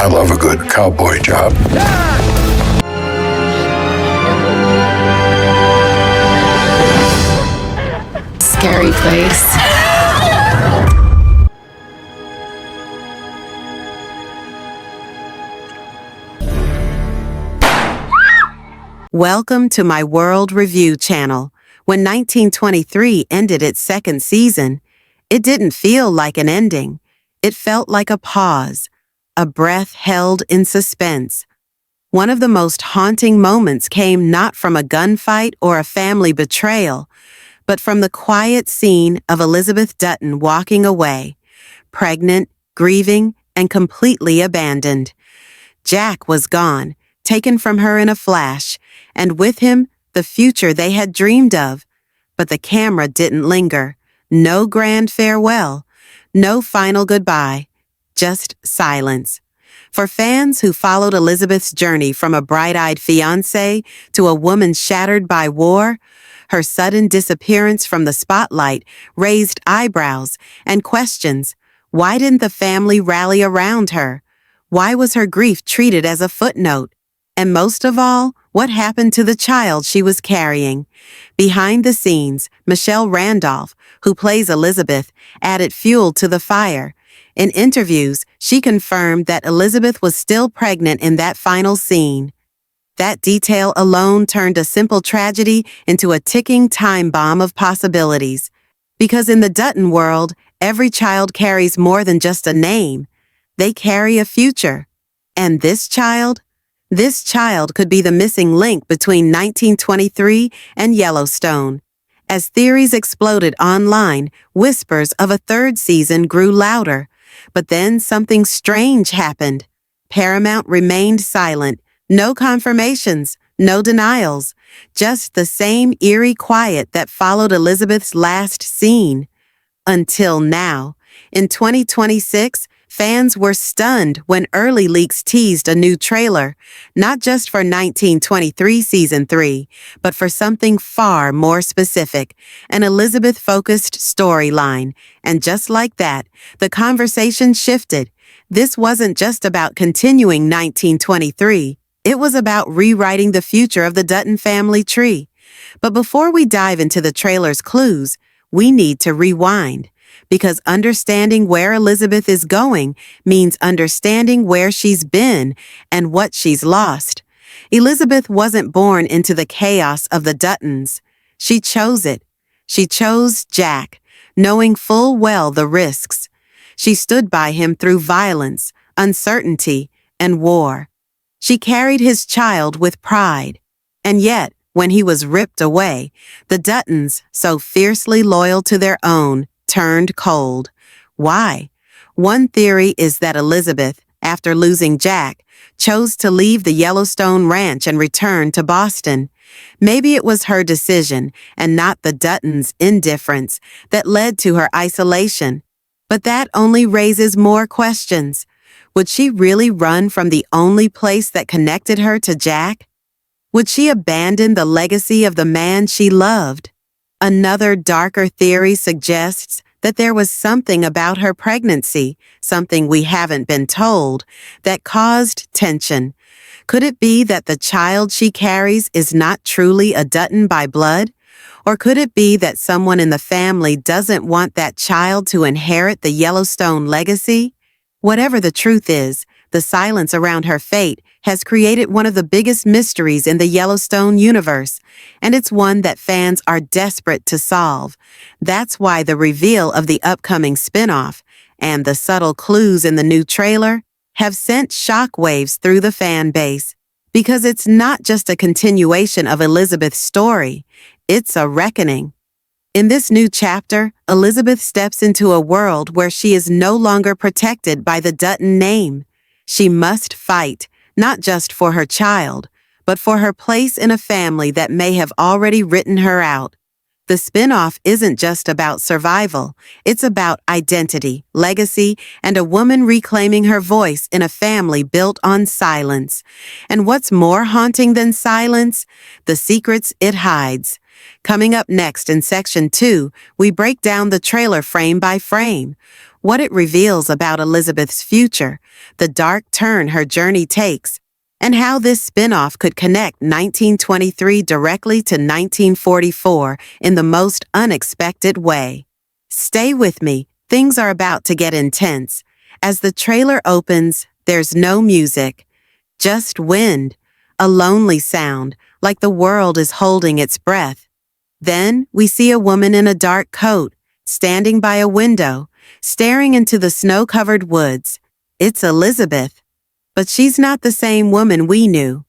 I love a good cowboy job. Scary place. Welcome to my World Review channel. When 1923 ended its second season, it didn't feel like an ending. It felt like a pause, a breath held in suspense. One of the most haunting moments came not from a gunfight or a family betrayal, but from the quiet scene of Elizabeth Dutton walking away, pregnant, grieving, and completely abandoned. Jack was gone, taken from her in a flash, and with him, the future they had dreamed of. But the camera didn't linger. No grand farewell. No final goodbye. Just silence. For fans who followed Elizabeth's journey from a bright-eyed fiancé to a woman shattered by war, her sudden disappearance from the spotlight raised eyebrows and questions. Why didn't the family rally around her? Why was her grief treated as a footnote? And most of all, what happened to the child she was carrying? Behind the scenes, Michelle Randolph, who plays Elizabeth, added fuel to the fire. In interviews, she confirmed that Elizabeth was still pregnant in that final scene. That detail alone turned a simple tragedy into a ticking time bomb of possibilities. Because in the Dutton world, every child carries more than just a name. They carry a future. And this child? This child could be the missing link between 1923 and Yellowstone. As theories exploded online, whispers of a third season grew louder. But then something strange happened. Paramount remained silent. No confirmations, no denials. Just the same eerie quiet that followed Elizabeth's last scene. Until now. In 2026, fans were stunned when early leaks teased a new trailer, not just for 1923 Season 3, but for something far more specific, an Elizabeth-focused storyline. And just like that, the conversation shifted. This wasn't just about continuing 1923. It was about rewriting the future of the Dutton family tree. But before we dive into the trailer's clues, we need to rewind. Because understanding where Elizabeth is going means understanding where she's been and what she's lost. Elizabeth wasn't born into the chaos of the Duttons. She chose it. She chose Jack, knowing full well the risks. She stood by him through violence, uncertainty, and war. She carried his child with pride. And yet, when he was ripped away, the Duttons, so fiercely loyal to their own, turned cold. Why? One theory is that Elizabeth, after losing Jack, chose to leave the Yellowstone ranch and return to Boston. Maybe it was her decision, and not the Duttons' indifference, that led to her isolation. But that only raises more questions. Would she really run from the only place that connected her to Jack? Would she abandon the legacy of the man she loved? Another darker theory suggests that there was something about her pregnancy, something we haven't been told, that caused tension. Could it be that the child she carries is not truly a Dutton by blood? Or could it be that someone in the family doesn't want that child to inherit the Yellowstone legacy? Whatever the truth is, the silence around her fate has created one of the biggest mysteries in the Yellowstone universe, and it's one that fans are desperate to solve. That's why the reveal of the upcoming spin-off and the subtle clues in the new trailer have sent shockwaves through the fan base. Because it's not just a continuation of Elizabeth's story, it's a reckoning. In this new chapter, Elizabeth steps into a world where she is no longer protected by the Dutton name. She must fight, not just for her child, but for her place in a family that may have already written her out. The spin-off isn't just about survival. It's about identity, legacy, and a woman reclaiming her voice in a family built on silence. And what's more haunting than silence? The secrets it hides. Coming up next in Section 2, we break down the trailer frame by frame. what it reveals about Elizabeth's future, the dark turn her journey takes, and how this spin-off could connect 1923 directly to 1944 in the most unexpected way. Stay with me, things are about to get intense. As the trailer opens, there's no music, just wind, a lonely sound, like the world is holding its breath. Then we see a woman in a dark coat, standing by a window, staring into the snow-covered woods. It's Elizabeth. But she's not the same woman we knew.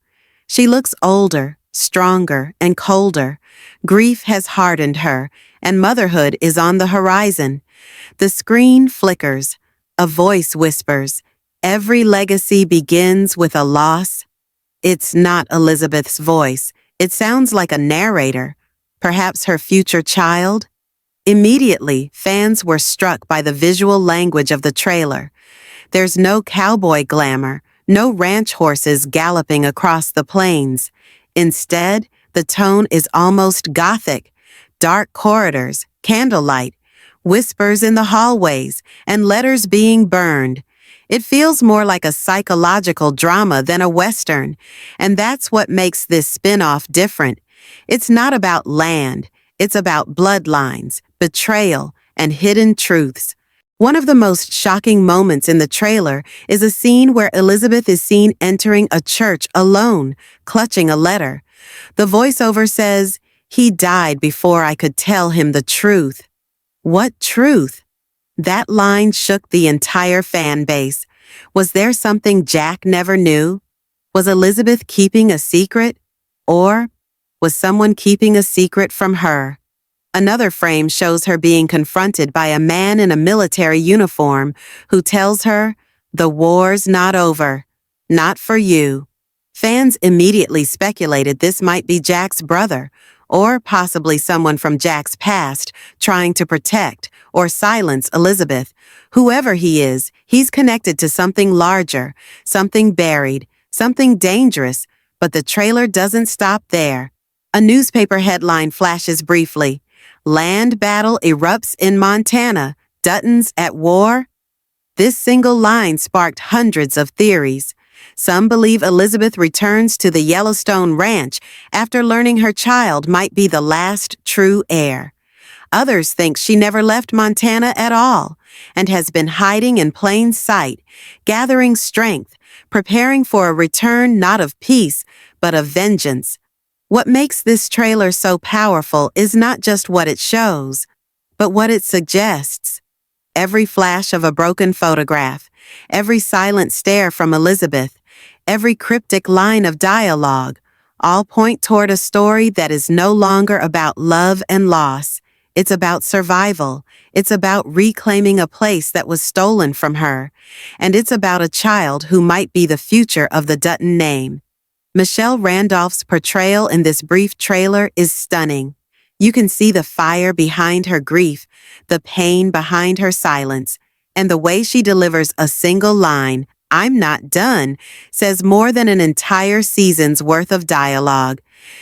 She looks older, stronger, and colder. Grief has hardened her, and motherhood is on the horizon. The screen flickers. A voice whispers, "Every legacy begins with a loss." It's not Elizabeth's voice. It sounds like a narrator, perhaps her future child. Immediately, fans were struck by the visual language of the trailer. There's no cowboy glamour, no ranch horses galloping across the plains. Instead, the tone is almost gothic. Dark corridors, candlelight, whispers in the hallways, and letters being burned. It feels more like a psychological drama than a Western, and that's what makes this spin-off different. It's not about land, it's about bloodlines, betrayal, and hidden truths. One of the most shocking moments in the trailer is a scene where Elizabeth is seen entering a church alone, clutching a letter. The voiceover says, "He died before I could tell him the truth." What truth? That line shook the entire fan base. Was there something Jack never knew? Was Elizabeth keeping a secret? Or was someone keeping a secret from her? Another frame shows her being confronted by a man in a military uniform who tells her, "The war's not over. Not for you." Fans immediately speculated this might be Jack's brother, or possibly someone from Jack's past trying to protect or silence Elizabeth. Whoever he is, he's connected to something larger, something buried, something dangerous, but the trailer doesn't stop there. A newspaper headline flashes briefly. "Land battle erupts in Montana. Dutton's at war?" This single line sparked hundreds of theories. Some believe Elizabeth returns to the Yellowstone Ranch after learning her child might be the last true heir. Others think she never left Montana at all and has been hiding in plain sight, gathering strength, preparing for a return not of peace, but of vengeance. What makes this trailer so powerful is not just what it shows, but what it suggests. Every flash of a broken photograph, every silent stare from Elizabeth, every cryptic line of dialogue, all point toward a story that is no longer about love and loss. It's about survival. It's about reclaiming a place that was stolen from her. And it's about a child who might be the future of the Dutton name. Michelle Randolph's portrayal in this brief trailer is stunning. You can see the fire behind her grief, the pain behind her silence, and the way she delivers a single line, "I'm not done," says more than an entire season's worth of dialogue.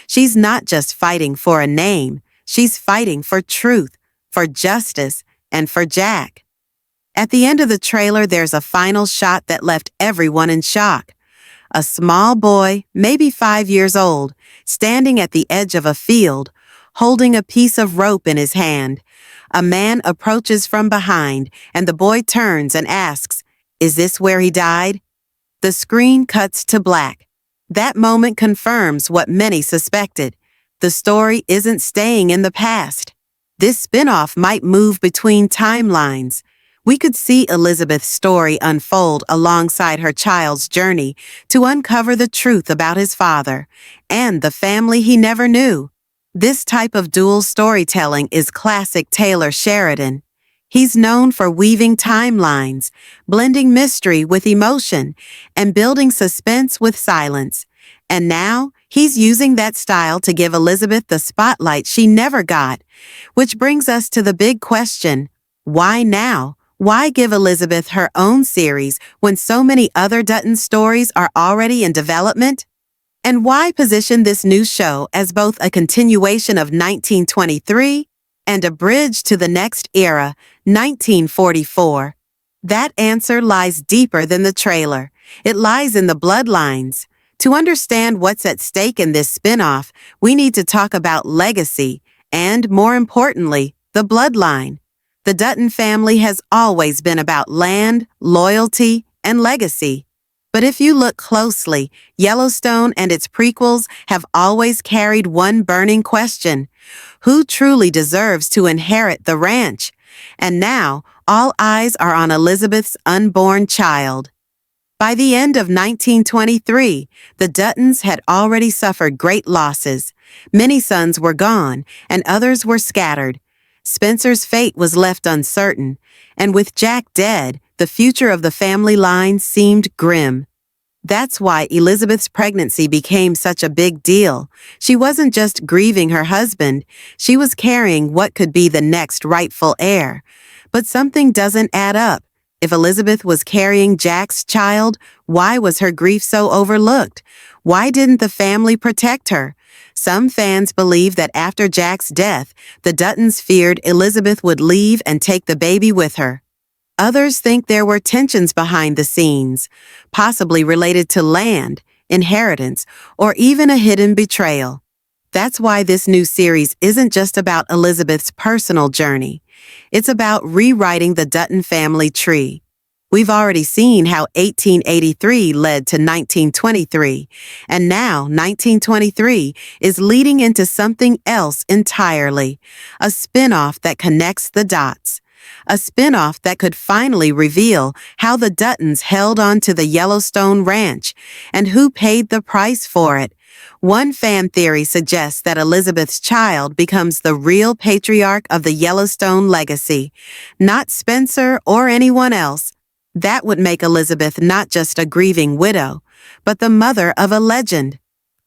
She's not just fighting for a name, she's fighting for truth, for justice, and for Jack. At the end of the trailer, there's a final shot that left everyone in shock. A small boy, maybe 5 years old, standing at the edge of a field, holding a piece of rope in his hand. A man approaches from behind, and the boy turns and asks, "Is this where he died?" The screen cuts to black. That moment confirms what many suspected. The story isn't staying in the past. This spin-off might move between timelines. We could see Elizabeth's story unfold alongside her child's journey to uncover the truth about his father and the family he never knew. This type of dual storytelling is classic Taylor Sheridan. He's known for weaving timelines, blending mystery with emotion, and building suspense with silence. And now, he's using that style to give Elizabeth the spotlight she never got. Which brings us to the big question, why now? Why give Elizabeth her own series when so many other Dutton stories are already in development? And why position this new show as both a continuation of 1923 and a bridge to the next era, 1944? That answer lies deeper than the trailer. It lies in the bloodlines. To understand what's at stake in this spin-off, we need to talk about legacy and, more importantly, the bloodline. The Dutton family has always been about land, loyalty, and legacy. But if you look closely, Yellowstone and its prequels have always carried one burning question: who truly deserves to inherit the ranch? And now, all eyes are on Elizabeth's unborn child. By the end of 1923, the Duttons had already suffered great losses. Many sons were gone, and others were scattered. Spencer's fate was left uncertain, and with Jack dead, the future of the family line seemed grim. That's why Elizabeth's pregnancy became such a big deal. She wasn't just grieving her husband, she was carrying what could be the next rightful heir. But something doesn't add up. If Elizabeth was carrying Jack's child, why was her grief so overlooked? Why didn't the family protect her? Some fans believe that after Jack's death, the Duttons feared Elizabeth would leave and take the baby with her. Others think there were tensions behind the scenes, possibly related to land, inheritance, or even a hidden betrayal. That's why this new series isn't just about Elizabeth's personal journey. It's about rewriting the Dutton family tree. We've already seen how 1883 led to 1923, and now 1923 is leading into something else entirely, a spin-off that connects the dots. A spin-off that could finally reveal how the Duttons held on to the Yellowstone Ranch and who paid the price for it. One fan theory suggests that Elizabeth's child becomes the real patriarch of the Yellowstone legacy, not Spencer or anyone else. That would make Elizabeth not just a grieving widow, but the mother of a legend.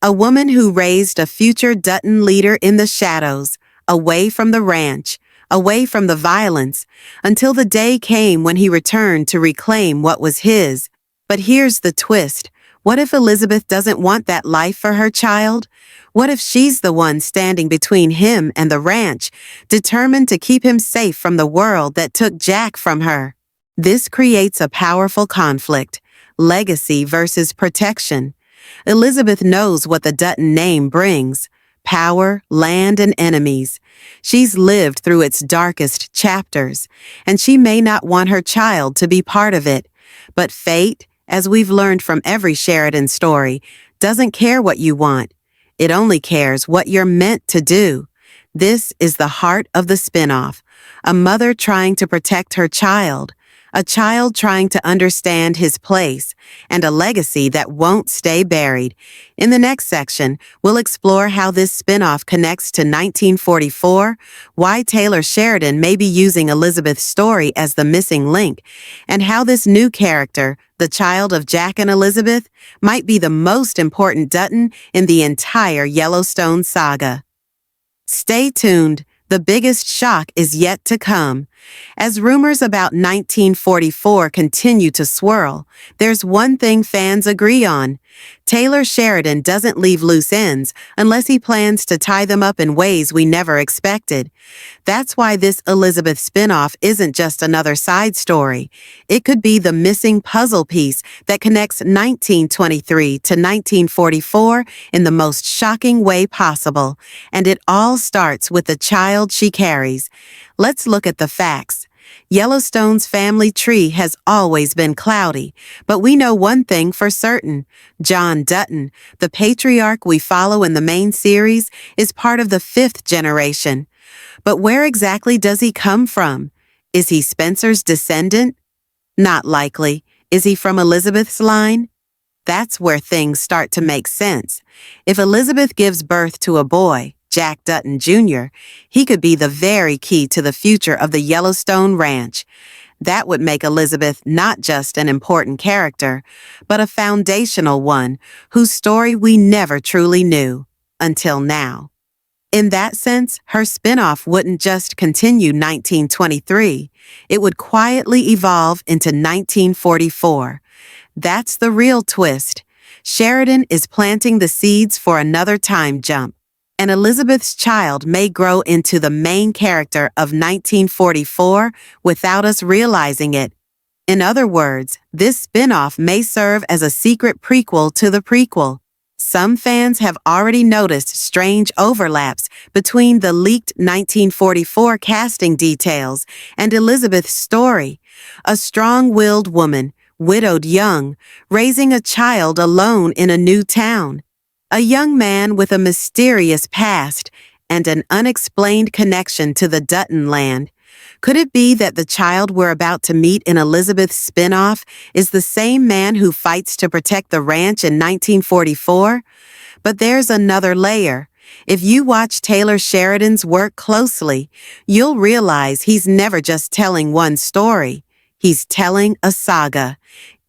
A woman who raised a future Dutton leader in the shadows, away from the ranch, away from the violence, until the day came when he returned to reclaim what was his. But here's the twist. What if Elizabeth doesn't want that life for her child? What if she's the one standing between him and the ranch, determined to keep him safe from the world that took Jack from her? This creates a powerful conflict: legacy versus protection. Elizabeth knows what the Dutton name brings: power, land, and enemies. She's lived through its darkest chapters, and she may not want her child to be part of it. But fate, as we've learned from every Sheridan story, doesn't care what you want. It only cares what you're meant to do. This is the heart of the spin-off: a mother trying to protect her child, a child trying to understand his place, and a legacy that won't stay buried. In the next section, we'll explore how this spin-off connects to 1944, why Taylor Sheridan may be using Elizabeth's story as the missing link, and how this new character, the child of Jack and Elizabeth, might be the most important Dutton in the entire Yellowstone saga. Stay tuned. The biggest shock is yet to come. As rumors about 1944 continue to swirl, there's one thing fans agree on. Taylor Sheridan doesn't leave loose ends unless he plans to tie them up in ways we never expected. That's why this Elizabeth spinoff isn't just another side story. It could be the missing puzzle piece that connects 1923 to 1944 in the most shocking way possible. And it all starts with the child she carries. Let's look at the facts. Yellowstone's family tree has always been cloudy, but we know one thing for certain. John Dutton, the patriarch we follow in the main series, is part of the 5th generation. But where exactly does he come from? Is he Spencer's descendant? Not likely. Is he from Elizabeth's line? That's where things start to make sense. If Elizabeth gives birth to a boy, Jack Dutton Jr., he could be the very key to the future of the Yellowstone Ranch. That would make Elizabeth not just an important character, but a foundational one whose story we never truly knew, until now. In that sense, her spinoff wouldn't just continue 1923, it would quietly evolve into 1944. That's the real twist. Sheridan is planting the seeds for another time jump, and Elizabeth's child may grow into the main character of 1944 without us realizing it. In other words, this spin-off may serve as a secret prequel to the prequel. Some fans have already noticed strange overlaps between the leaked 1944 casting details and Elizabeth's story, a strong-willed woman, widowed young, raising a child alone in a new town. A young man with a mysterious past and an unexplained connection to the Dutton land. Could it be that the child we're about to meet in Elizabeth's spin-off is the same man who fights to protect the ranch in 1944? But there's another layer. If you watch Taylor Sheridan's work closely, you'll realize he's never just telling one story. He's telling a saga.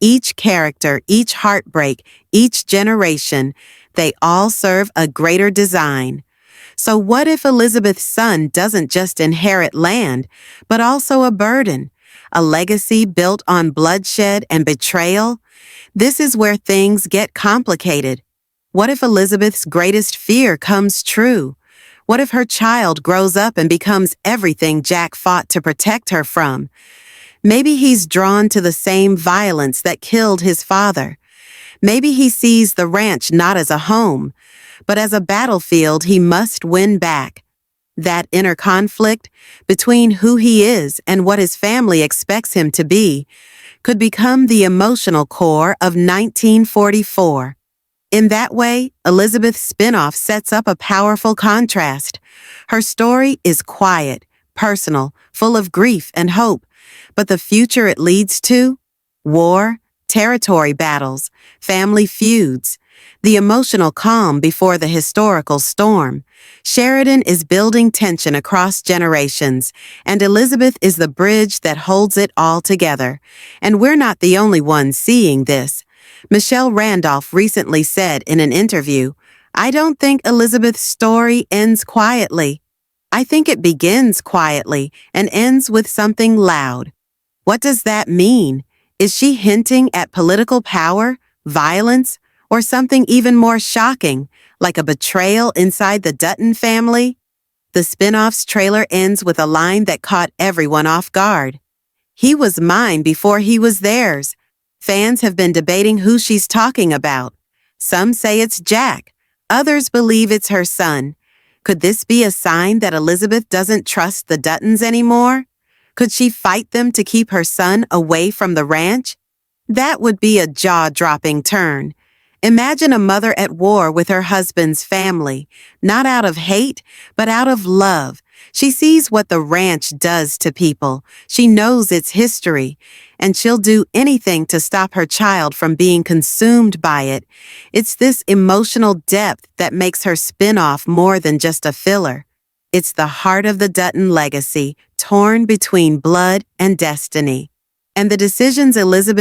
Each character, each heartbreak, each generation, they all serve a greater design. So what if Elizabeth's son doesn't just inherit land, but also a burden, a legacy built on bloodshed and betrayal? This is where things get complicated. What if Elizabeth's greatest fear comes true? What if her child grows up and becomes everything Jack fought to protect her from? Maybe he's drawn to the same violence that killed his father. Maybe he sees the ranch not as a home, but as a battlefield he must win back. That inner conflict between who he is and what his family expects him to be could become the emotional core of 1944. In that way, Elizabeth's spinoff sets up a powerful contrast. Her story is quiet, personal, full of grief and hope, but the future it leads to? War, territory battles, family feuds, the emotional calm before the historical storm. Sheridan is building tension across generations, and Elizabeth is the bridge that holds it all together. And we're not the only ones seeing this. Michelle Randolph recently said in an interview, "I don't think Elizabeth's story ends quietly. I think it begins quietly and ends with something loud." What does that mean? Is she hinting at political power, violence, or something even more shocking, like a betrayal inside the Dutton family? The spin-off's trailer ends with a line that caught everyone off guard. "He was mine before he was theirs." Fans have been debating who she's talking about. Some say it's Jack. Others believe it's her son. Could this be a sign that Elizabeth doesn't trust the Duttons anymore? Could she fight them to keep her son away from the ranch? That would be a jaw-dropping turn. Imagine a mother at war with her husband's family, not out of hate, but out of love. She sees what the ranch does to people. She knows its history, and she'll do anything to stop her child from being consumed by it. It's this emotional depth that makes her spin-off more than just a filler. It's the heart of the Dutton legacy, torn between blood and destiny. And the decisions Elizabeth